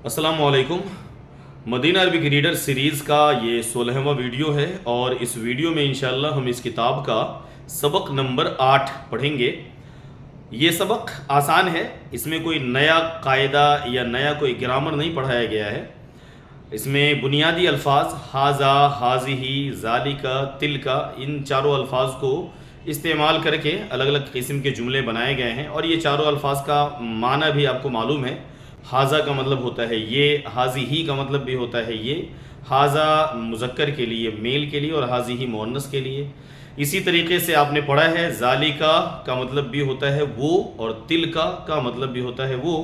السلام علیکم۔ مدینہ Arabic reader series کا یہ 16واں ویڈیو ہے اور اس ویڈیو میں انشاءاللہ ہم اس کتاب کا سبق نمبر 8 پڑھیں گے۔ یہ سبق آسان ہے، اس میں کوئی نیا قاعدہ یا نیا کوئی گرامر نہیں پڑھایا گیا ہے۔ اس میں بنیادی الفاظ ہاذا، ہاذہ، ذالکا، تلکا، ان چاروں الفاظ کو استعمال کر کے الگ الگ قسم کے جملے بنائے گئے ہیں، اور یہ چاروں الفاظ کا معنی بھی آپ کو معلوم ہے۔ ہاذا کا مطلب ہوتا ہے یہ، ہاذہ کا مطلب بھی ہوتا ہے یہ، ہاذا مذکر کے لیے، میل کے لیے، اور ہاذہ مؤنث کے لیے۔ اسی طریقے سے آپ نے پڑھا ہے ذالکا کا مطلب بھی ہوتا ہے وہ، اور تلکا کا مطلب بھی ہوتا ہے وہ۔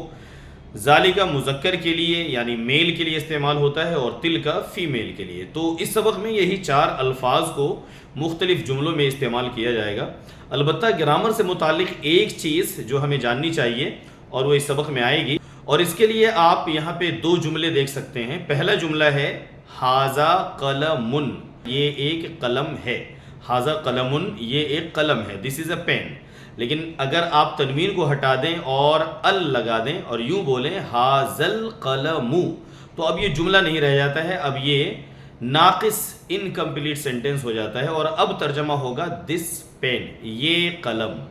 ذالکا مذکر کے لیے یعنی میل کے لیے استعمال ہوتا ہے، اور تلکا فیمیل کے لیے۔ تو اس سبق میں یہی 4 الفاظ کو مختلف جملوں میں استعمال کیا جائے گا۔ البتہ گرامر سے متعلق ایک چیز جو ہمیں جاننی چاہیے اور وہ اس سبق میں آئے گی، اور اس کے لیے آپ یہاں پہ 2 جملے دیکھ سکتے ہیں۔ پہلا جملہ ہے ھذا قلم، یہ ایک قلم ہے۔ ھذا قلم، یہ ایک قلم ہے، دس از اے پین۔ لیکن اگر آپ تنوین کو ہٹا دیں اور ال لگا دیں اور یوں بولیں ھذا القلم، تو اب یہ جملہ نہیں رہ جاتا ہے، اب یہ ناقص انکمپلیٹ سینٹنس ہو جاتا ہے، اور اب ترجمہ ہوگا دس پین، یہ قلم۔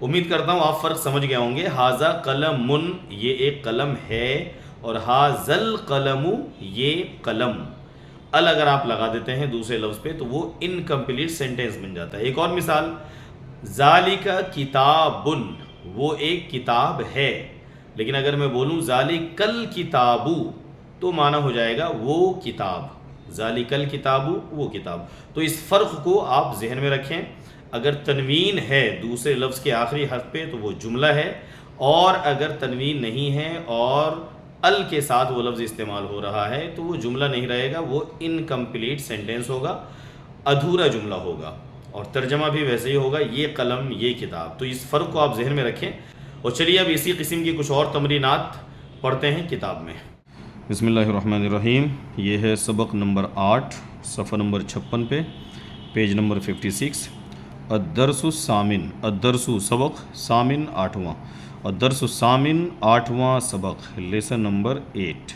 امید کرتا ہوں آپ فرق سمجھ گئے ہوں گے۔ ھذا قلم، یہ ایک قلم ہے، اور ھذا القلم، یہ قلم۔ ال اگر آپ لگا دیتے ہیں دوسرے لفظ پہ تو وہ انکمپلیٹ سینٹنس بن جاتا ہے۔ ایک اور مثال، ذالک کتاب، وہ ایک کتاب ہے، لیکن اگر میں بولوں ذالک الکتاب تو معنی ہو جائے گا وہ کتاب، ذالک الکتاب، وہ کتاب۔ تو اس فرق کو آپ ذہن میں رکھیں۔ اگر تنوین ہے دوسرے لفظ کے آخری حرف پہ تو وہ جملہ ہے، اور اگر تنوین نہیں ہے اور ال کے ساتھ وہ لفظ استعمال ہو رہا ہے تو وہ جملہ نہیں رہے گا، وہ انکمپلیٹ سینٹنس ہوگا، ادھورا جملہ ہوگا، اور ترجمہ بھی ویسے ہی ہوگا، یہ قلم، یہ کتاب۔ تو اس فرق کو آپ ذہن میں رکھیں، اور چلیے اب اسی قسم کی کچھ اور تمرینات پڑھتے ہیں کتاب میں۔ بسم اللہ الرحمن الرحیم۔ یہ ہے سبق نمبر 8، صفحہ نمبر 56 پہ، پیج نمبر 56۔ الدرس الثامن، الدرس سبق، ثامن 8واں، الدرس الثامن 8واں سبق، لیسن نمبر 8۔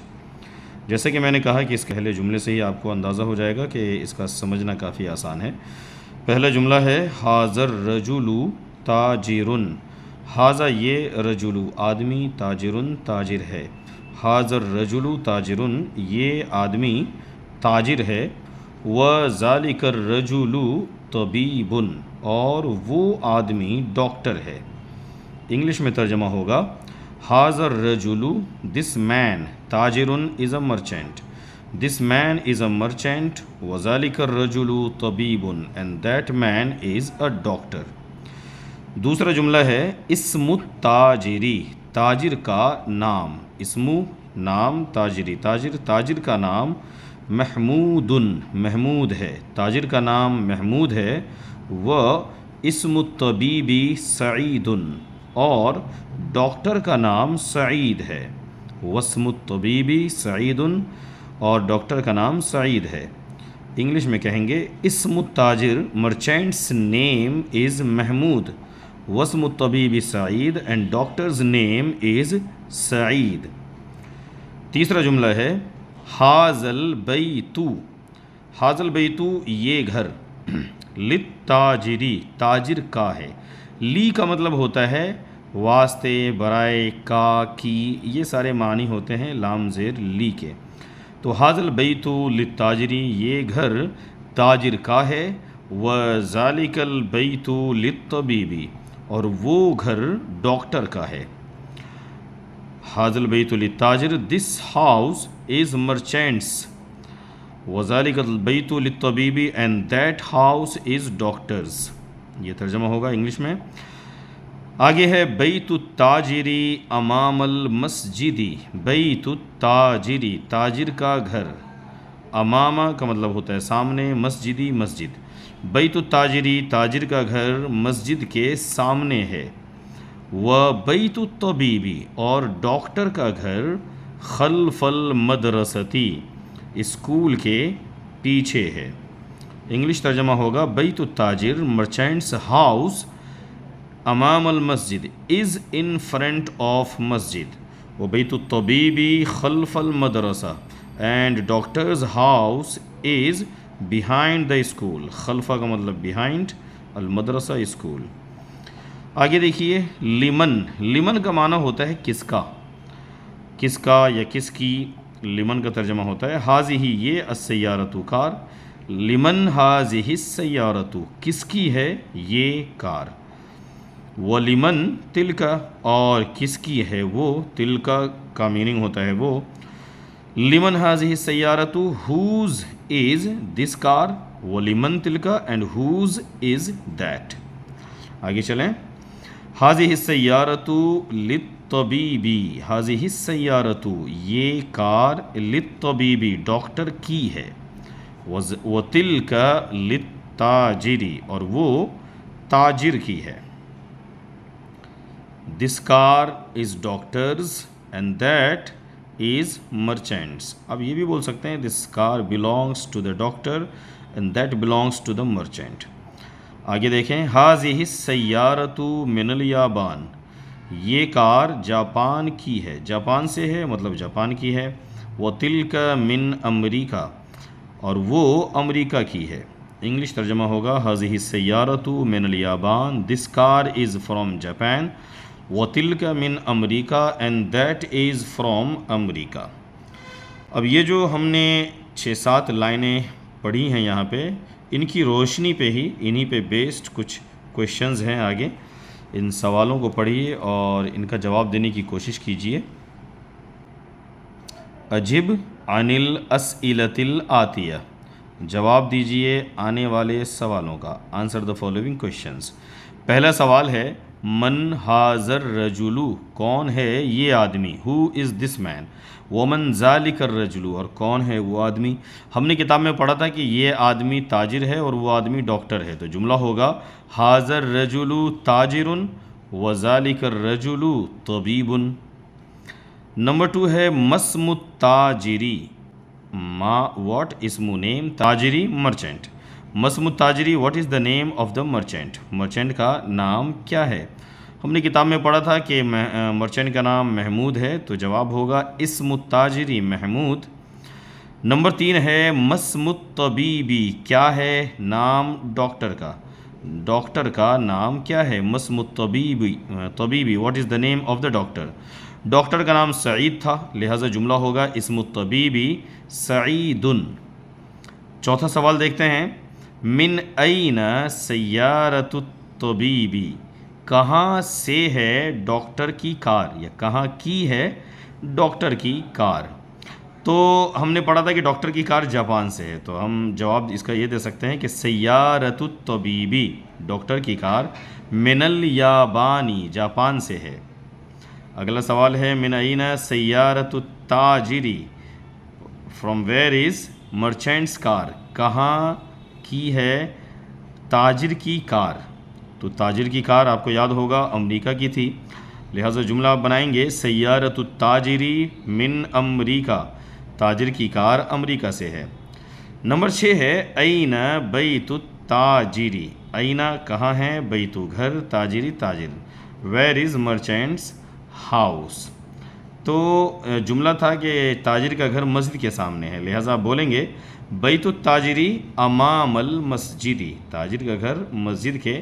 جیسے کہ میں نے کہا کہ اس پہلے جملے سے ہی آپ کو اندازہ ہو جائے گا کہ اس کا سمجھنا کافی آسان ہے۔ پہلا جملہ ہے ھذا الرجل تاجر، ھذا یہ رجل آدمی، تاجر تاجر ہے۔ ھذا الرجل تاجر، یہ آدمی تاجر ہے۔ وذالک الرجل طبیب، اور وہ آدمی ڈاکٹر ہے۔ انگلش میں ترجمہ ہوگا ھذا الرجل، دس مین، تاجر از اے merchant, this main is a merchant, وذالک الرجل طبیب، and that man is a doctor. دوسرا جملہ ہے اسم التاجری، تاجر کا نام، اسم نام، تاجری تاجر، تاجر کا نام محمود، محمود ہے، تاجر کا نام محمود ہے۔ و اسم الطبیب سعید، اور ڈاکٹر کا نام سعید ہے۔ واسم الطبیب سعید، اور ڈاکٹر کا نام سعید ہے۔ انگلش میں کہیں گے اسم التاجر مرچینٹس نیم از محمود، واسم الطبیب سعید، اینڈ ڈاکٹرز نیم از سعید۔ تیسرا جملہ ہے ھذا البیت، ھذا البیت یہ گھر، للتاجری تاجر کا ہے۔ لی کا مطلب ہوتا ہے واسطے، برائے، کا، کی، یہ سارے معنی ہوتے ہیں لام زیر لی کے۔ تو ھذا البیت للتاجری، یہ گھر تاجر کا ہے۔ وذالک البیت للطبیب، اور وہ گھر ڈاکٹر کا ہے۔ ھذا البیت للتاجر، دس ہاؤس از مرچینٹس، وذالک البیت للطبیب، and that house is doctors. یہ ترجمہ ہوگا انگلش میں۔ آگے ہے بیت التاجری امام المسجدی، بیت التاجری تاجر کا گھر، امامہ کا مطلب ہوتا ہے سامنے، مسجدی مسجد، بیت التاجری تاجر کا گھر مسجد کے سامنے ہے۔ وبیت الطبیبی، اور ڈاکٹر کا گھر خلف المدرستی، اسکول کے پیچھے ہے۔ انگلش ترجمہ ہوگا بیت التاجر مرچینٹس ہاؤس امام المسجد از ان فرنٹ آف مسجد، وبیت الطبیبی خلف المدرسہ and doctors house is behind the school. خلفہ کا مطلب بیہائنڈ، المدرسہ اسکول. آگے دیکھیے لمن. لمن کا معنی ہوتا ہے کس کا، کس کا یا کس کی. لمن کا ترجمہ ہوتا ہے ہاذہ یہ السیارۃ کار. لمن ہاذہ السیارۃ کس کی ہے یہ کار. وَلِمَن تِلْکَ اور کس کی ہے وہ. تِلْکَ کا میننگ ہوتا ہے وہ. لمن ہاذہ السیارۃ whose is this car. وَلِمَن تِلْکَ and whose is that. آگے چلیں. ہاذہ السیارۃ للطبیبی. ہاذہ السیارۃ یہ کار للطبیبی ڈاکٹر کی ہے. وَتِلْکَ للتاجری اور وہ تاجر کی ہے. This car is doctors and that is merchants. اب یہ بھی بول سکتے ہیں this car belongs to the doctor and that belongs to the merchant. آگے دیکھیں هذه السيارة من اليابان. یہ کار جاپان کی ہے. جاپان سے ہے مطلب جاپان کی ہے. وَتِلْكَ من امریکہ اور وہ امریکہ کی ہے. انگلش ترجمہ ہوگا هذه السيارة من اليابان. This car is from Japan. وَتِلْكَ من امریکہ and that is from امریکہ. اب یہ جو ہم نے 6-7 لائنیں پڑھی ہیں یہاں پہ، ان کی روشنی پہ ہی، انہی پہ بیسڈ کچھ کویشچنز ہیں آگے. ان سوالوں کو پڑھیے اور ان کا جواب دینے کی کوشش کیجیے. اجب عن الاسئلۃ الآتیہ. جواب دیجیے آنے والے سوالوں کا. Answer the following questions. پہلا سوال ہے من ھذا الرجل کون ہے یہ آدمی. ہو از دس مین. ومن ذالک الرجل اور کون ہے وہ آدمی. ہم نے کتاب میں پڑھا تھا کہ یہ آدمی تاجر ہے اور وہ آدمی ڈاکٹر ہے، تو جملہ ہوگا ھذا الرجل تاجر وذالک الرجل طبیب. نمبر 2 ہے مسم التاجری. واٹ اسم نیم تاجری مرچنٹ. مسم التاجری what is the name of the merchant. Merchant کا نام کیا ہے. ہم نے کتاب میں پڑھا تھا کہ مرچنٹ کا نام محمود ہے، تو جواب ہوگا اسم التاجری محمود. نمبر 3 ہے مسم الطبیبی. کیا ہے نام ڈاکٹر کا. ڈاکٹر کا نام کیا ہے. مسم الطبیبی what is the name of the doctor. Doctor کا نام سعید تھا، لہٰذا جملہ ہوگا اسم الطبیبی سعید. چوتھا سوال دیکھتے ہیں. من این سیارۃ الطبیبی. کہاں سے ہے ڈاکٹر کی کار، یا کہاں کی ہے ڈاکٹر کی کار. تو ہم نے پڑھا تھا کہ ڈاکٹر کی کار جاپان سے ہے، تو ہم جواب اس کا یہ دے سکتے ہیں کہ سیارۃ الطبیبی ڈاکٹر کی کار من الیابانی جاپان سے ہے. اگلا سوال ہے من این سیارۃ التاجری. From where is merchants car. کہاں کی ہے تاجر کی کار. تو تاجر کی کار آپ کو یاد ہوگا امریکہ کی تھی، لہٰذا جملہ آپ بنائیں گے سیارۃ التاجری من امریکہ. تاجر کی کار امریکہ سے ہے. نمبر 6 ہے این بیت التاجری. این کہاں ہے، بیت گھر، تاجری تاجر. Where is merchants house. تو جملہ تھا کہ تاجر کا گھر مسجد کے سامنے ہے، لہٰذا آپ بولیں گے بیت التاجری امام المسجدی. تاجر کا گھر مسجد کے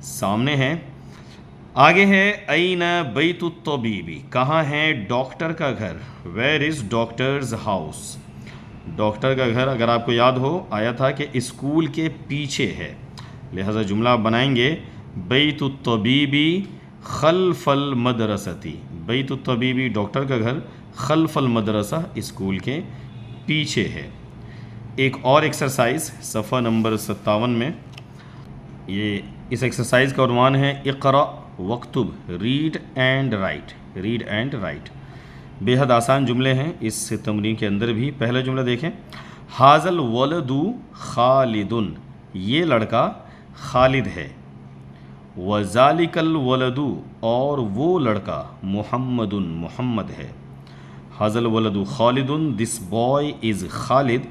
سامنے ہے. آگے ہے این بیت الطبیبی. کہاں ہے ڈاکٹر کا گھر. Where is doctors house. Doctor کا گھر اگر آپ کو یاد ہو آیا تھا کہ اسکول کے پیچھے ہے، لہٰذا جملہ آپ بنائیں گے بیت الطبیبی خلف المدرستی. بیت الطبیبی ڈاکٹر کا گھر، خلف المدرسہ اسکول کے پیچھے ہے. ایک اور ایکسرسائز صفحہ نمبر 57 میں. یہ اس ایکسرسائز کا عنوان ہے اقرأ وکتب read and write. Read and write. بے حد آسان جملے ہیں اس تمرین کے اندر بھی. پہلا جملہ دیکھیں. ھذا الولد خالد. یہ لڑکا خالد ہے. وذالک الولد اور وہ لڑکا محمد محمد ہے. ھذا الولد Khalid this boy is Khalid.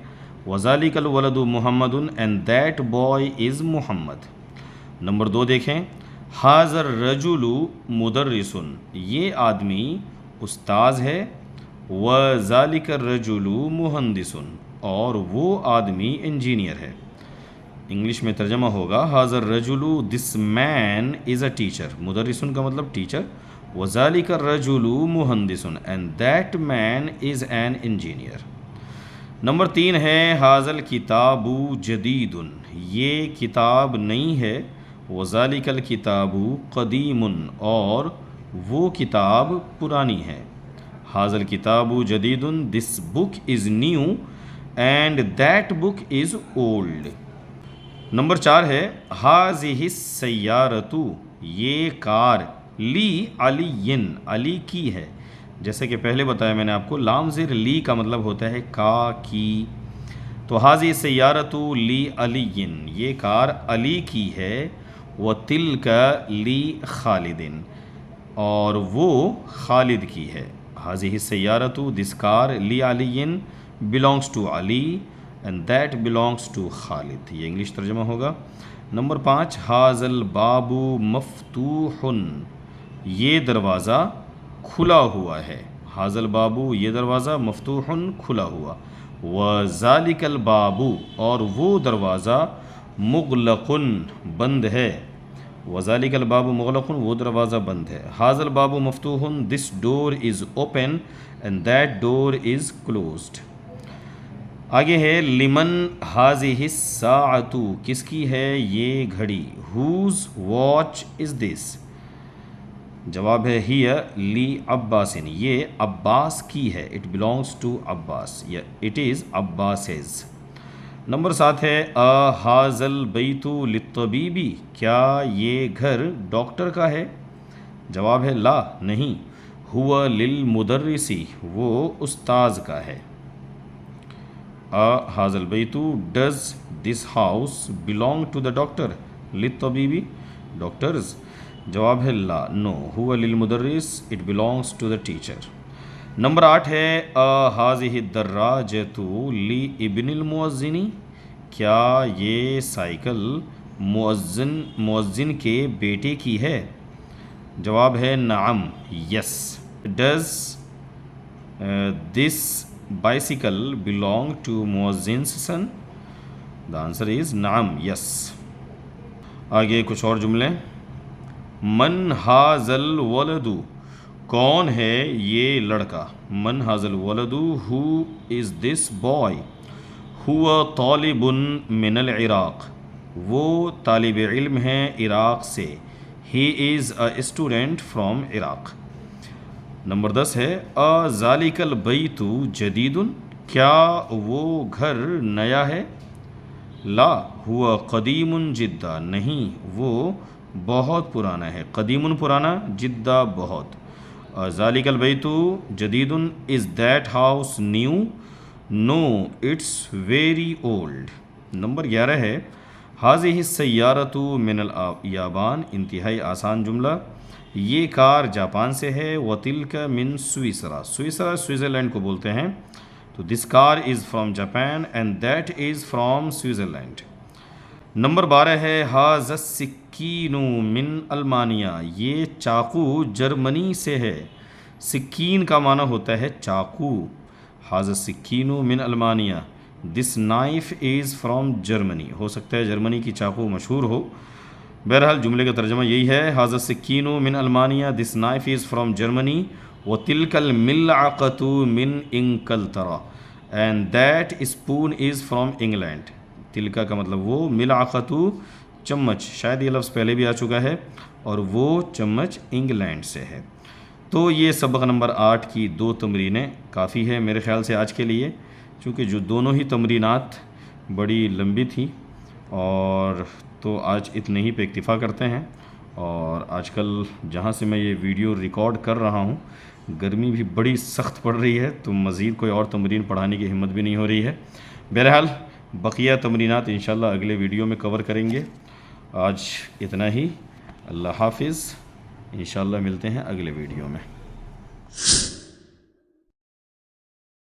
وذالک الولد Muhammad and that boy is Muhammad. Number 2 دیکھیں. ھذا الرجل مدرس. یہ آدمی استاذ ہے، وَذَلِكَ الرَّجُلُ مُهَندِسٌ اور وہ آدمی انجینئر ہے۔ انگلش میں ترجمہ ہوگا هَذَا الرَّجُلُ this man is a teacher، مدرسن کا مطلب ٹیچر، وَذَلِكَ الرَّجُلُ مُهَندِسٌ and that man is an engineer۔ Number 3 ہے هَذَا الْكِتَابُ جَدِيدٌ، یہ کتاب نئی ہے، وَذَلِكَ الْكِتَابُ قَدِيمٌ اور وہ کتاب پرانی ہے۔ هَذَا الْكِتَابُ جَدِيدٌ this book is new and that book is old۔ Number 4 ہے هَذِهِ السَّيَّارَةُ، یہ کار، لی علی، علی کی ہے، جیسے کہ پہلے بتایا میں نے آپ کو، لام زیر لی کا مطلب ہوتا ہے کا، کی، تو هَذِهِ السَّيَّارَةُ لی علی، یہ کار علی کی ہے، وَتِلْكَ لی خالد اور وہ خالد کی ہے۔ هَذِهِ السَّيَّارَةُ this car لی علی belongs to Ali and that belongs to خالد، یہ انگلش ترجمہ ہوگا۔ نمبر 5 هَذَا الْبَابُ مَفْتُوحٌ، یہ دروازہ کھلا ہوا ہے، هَذَا الْبَابُ یہ دروازہ، مفتوحٌ کھلا ہوا، وَذَلِكَ الْبَابُ اور وہ دروازہ، مغلقٌ بند ہے، وَذَلِكَ الْبَابُ مُغْلَقٌ وہ دروازہ بند ہے، هَذَا الْبَابُ مَفْتُوحٌ this door is open and that door is closed۔ آگے ہے لمن هَذِهِ السَّاعَةُ، کس کی ہے یہ گھڑی، whose watch is this، جواب ہے ہی لی عباس، یہ عباس کی ہے، اٹ belongs to عباس، یا اٹ از عباسز۔ نمبر 7 ہے هَذَا الْبَيْتُ لِلطَّبِيبِ، کیا یہ گھر ڈاکٹر کا ہے، جواب ہے لا نہیں، هُوَ لِلْمُدَرِّسِ وہ استاذ کا ہے۔ هَذَا الْبَيْتُ does this house belong to the doctor، لِلطَّبِيبِ ڈاکٹرز، جواب ہے لا نو، هُوَ لِلْمُدَرِّسِ it belongs to the teacher۔ Number 8 ہے هَذِهِ الدَّرَّاجَةُ لِابْنِ الْمُؤَذِّنِ، کیا یہ سائیکل مؤذن کے بیٹے کی ہے، جواب ہے نعم، yes, does this bicycle belong to مؤذن's son، the answer is نعم، یس۔ آگے کچھ اور جملے، من هَذَا الْوَلَدُ کون ہے یہ لڑکا، من هَذَا الْوَلَدُ who is this boy، هُوَ طالب من العراق وہ طالب علم ہیں عراق سے، he is a student from Iraq. Number 10 ہے ذَلِكَ الْبَيْتُ جَدِيدٌ کیا وہ گھر نیا ہے، لا هُوَ قدیم جدا نہیں وہ بہت پرانا ہے، قدیم پرانا، جدہ بہت۔ ذَلِكَ الْبَيْتُ جَدِيدٌ is that house new، no it's very old۔ Number 11 ہے هَذِهِ السَّيَّارَةُ مِنَ الْيَابَانِ انتہائی آسان جملہ، یہ کار جاپان سے ہے، وَتِلْكَ مِن سوئسرا، سوئسرا سوئٹزرلینڈ کو بولتے ہیں، تو this car is from Japan and that is from Switzerland. Number 12 ہے هَذَا السِّكِّينُ مِن أَلْمَانِيَا یہ چاقو جرمنی سے ہے، سکین کا معنی ہوتا ہے چاقو، هَذَا السِّكِّينُ مِن أَلْمَانِيَا this knife is from Germany, ہو سکتا ہے جرمنی کی چاقو مشہور ہو۔ بہرحال جملے کا ترجمہ یہی ہے هَذَا السِّكِّينُ مِن أَلْمَانِيَا this knife is from Germany, وَتِلْكَ الْمِلْعَقَةُ مِن إِنْگلترا and that spoon is from England. تلکا کا مطلب وہ، ملعقتو چمچ، شاید یہ لفظ پہلے بھی آ چکا ہے، اور وہ چمچ انگلینڈ سے ہے۔ تو یہ سبق نمبر 8 کی 2 تمرینیں کافی ہے میرے خیال سے آج کے لیے، چونکہ جو دونوں ہی تمرینات بڑی لمبی تھیں، اور تو آج اتنے ہی پہ اکتفا کرتے ہیں۔ اور آج کل جہاں سے میں یہ ویڈیو ریکارڈ کر رہا ہوں گرمی بھی بڑی سخت پڑ رہی ہے، تو مزید کوئی اور تمرین پڑھانے کی ہمت بھی نہیں ہو رہی ہے۔ بہرحال بقیہ تمرینات انشاءاللہ اگلے ویڈیو میں کور کریں گے۔ آج اتنا ہی، اللہ حافظ، انشاءاللہ ملتے ہیں اگلے ویڈیو میں۔